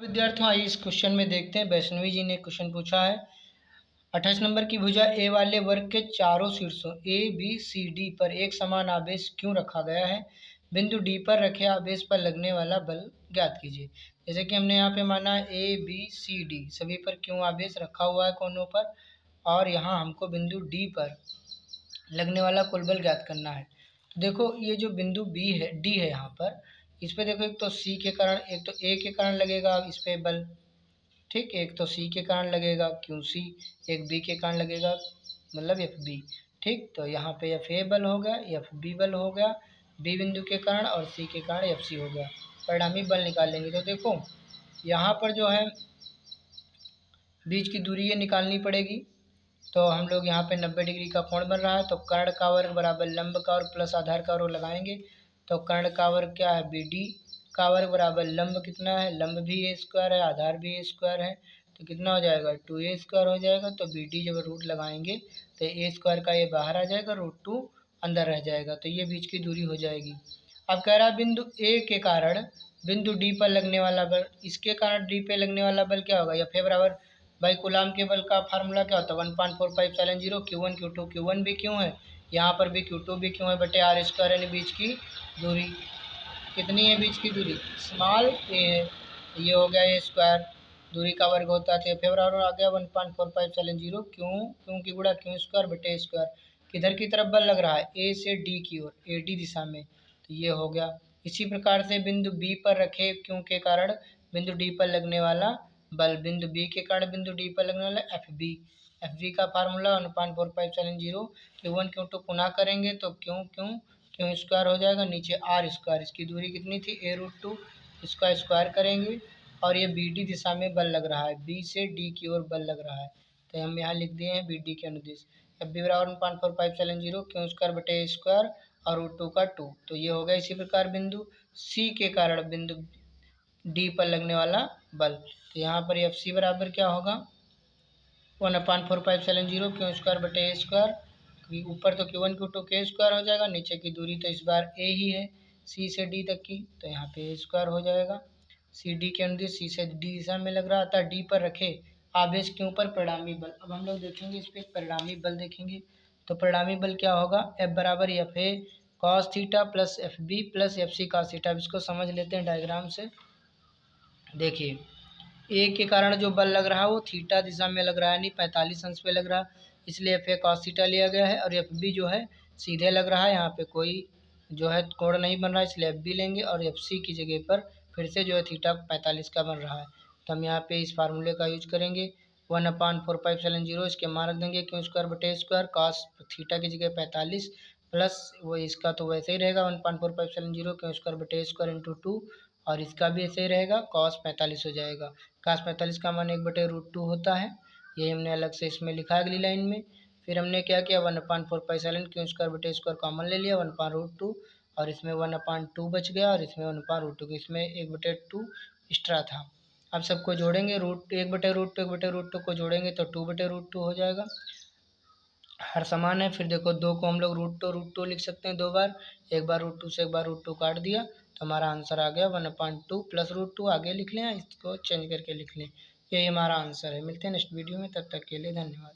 विद्यार्थियों, आइए इस क्वेश्चन में देखते हैं। वैष्णवी जी ने क्वेश्चन पूछा है। 28 नंबर की भुजा ए वाले वर्ग के चारों शीर्षों ए बी सी डी पर एक समान आवेश क्यों रखा गया है? बिंदु डी पर रखे आवेश पर लगने वाला बल ज्ञात कीजिए। जैसे कि हमने यहाँ पे माना ए बी सी डी सभी पर क्यों आवेश रखा हुआ है कोनों पर, और यहाँ हमको बिंदु डी पर लगने वाला कुल बल ज्ञात करना है। तो देखो ये जो बिंदु बी है डी है यहाँ पर, इस पे देखो एक तो सी के कारण, एक तो ए के कारण लगेगा इस पे बल, ठीक। एक तो सी के कारण लगेगा क्यू सी, एक बी के कारण लगेगा मतलब एफ बी, ठीक। तो यहाँ पे एफ ए बल हो गया, एफ बी बल हो गया बी बिंदु के कारण, और सी के कारण एफ सी हो गया। परिणामी बल निकाल लेंगे। तो देखो यहाँ पर जो है बीच की दूरी ये निकालनी पड़ेगी। तो हम लोग यहाँ पे 90 डिग्री का कोण बन रहा है, तो कर्ण का वर्ग बराबर लंब का वर्ग प्लस आधार का वर्ग लगाएंगे। तो कर्ण का वर्ग क्या है, बी डी का वर्ग बराबर लंब कितना है, लंब भी ए स्क्वायर है, आधार भी ए स्क्वायर है, तो कितना हो जाएगा 2a स्क्वायर हो जाएगा। तो बी डी जब रूट लगाएंगे तो ए स्क्वायर का ये बाहर आ जाएगा, √2 अंदर रह जाएगा, तो ये बीच की दूरी हो जाएगी। अब कह रहा है बिंदु ए के कारण बिंदु डी पर लगने वाला बल, इसके कारण डी पे लगने वाला बल क्या होगा, एफ ए बराबर भाई कूलाम के बल का फार्मूला क्या होता है 1.4570 Q1 Q2, Q1 भी क्यों है यहाँ पर भी, Q2 भी क्यों है बटे आर स्क्वायर, यानी बीच की दूरी कितनी है, बीच की दूरी स्मॉल ए है, ये हो गया ए स्क्वायर, दूरी का वर्ग होता है। तो एफ बराबर आ गया 1.4570 क्यों की गुणा क्यों स्क्वायर बटे ए स्क्वायर। किधर की तरफ बल लग रहा है, ए से डी की ओर, ए डी दिशा में, तो ये हो गया। इसी प्रकार से बिंदु बी पर रखे क्यों के कारण बिंदु डी पर लगने वाला बल, बिंदु बी के कारण बिंदु डी पर लगने वाला एफ बी का फार्मूला 1.4570 Q1 Q2 पुनः करेंगे तो क्यों स्क्वायर हो जाएगा, नीचे आर स्क्वायर, इसकी दूरी कितनी थी a√2, इसका स्क्वायर करेंगे। और ये बी डी दिशा में बल लग रहा है, बी से डी की ओर बल लग रहा है, तो हम यहाँ लिख दिए हैं बी डी के अनुदिश। एफ बी बराबर 1.4570 क्यों स्क्वायर बटे ए स्क्वायर और √2 का 2, तो ये हो गया। इसी प्रकार बिंदु सी के कारण बिंदु डी पर लगने वाला बल, तो यहाँ पर एफ सी बराबर क्या होगा 1/450 क्यों स्क्वायर बटे ए स्क्वायर, क्योंकि ऊपर तो Q1 Q2 के स्क्वायर हो जाएगा, नीचे की दूरी तो इस बार ए ही है सी से डी तक की, तो यहाँ पे ए स्क्वायर हो जाएगा। सी डी के अनुदिश सी से डी दिशा में लग रहा था, डी पर रखे आवेश के ऊपर परिणामी बल। अब हम लोग देखेंगे इस पर परिणामी बल देखेंगे, तो परिणामी बल क्या होगा, एफ बराबर F A cos theta plus F B plus F C cos theta. इसको समझ लेते हैं डायग्राम से। देखिए ए के कारण जो बल लग रहा है वो थीटा दिशा में लग रहा है, यानी 45 अंश पे लग रहा है, इसलिए एफ ए कॉस थीटा लिया गया है। और एफ बी जो है सीधे लग रहा है, यहाँ पे कोई जो है कोण नहीं बन रहा है, इसलिए एफ बी लेंगे। और एफ सी की जगह पर फिर से जो है थीटा 45 का बन रहा है, तो हम यहाँ पे इस फार्मूले का यूज करेंगे 1/4570, इसके मान रख देंगे क्यों स्क्वायर बटे स्क्वायर, कॉस थीटा की जगह 45 प्लस वो इसका तो वैसे ही रहेगा 1/4570 क्यों स्क्वायर बटे स्क्वायर इंटू 2, और इसका भी ऐसे ही रहेगा कॉस 45 हो जाएगा। cos 45 का मान 1/√2 होता है, ये हमने अलग से इसमें लिखा अगली लाइन में। फिर हमने क्या किया 1/4 क्यों स्क्वायर बटे स्क्वायर कॉमन ले लिया 1/√2, और इसमें 1/2 बच गया, और इसमें 1/√2, इसमें 1/2 एक्स्ट्रा था। अब सबको जोड़ेंगे, 1/√2 को जोड़ेंगे तो 2/√2 हो जाएगा, हर समान है। फिर देखो 2 को हम लोग √2 लिख सकते हैं दो बार, एक बार √2 से एक बार √2 काट दिया, तो हमारा आंसर आ गया 1/2 प्लस √2, आगे लिख लें, इसको चेंज करके लिख लें, यही हमारा आंसर है। मिलते हैं नेक्स्ट वीडियो में, तब तक के लिए धन्यवाद।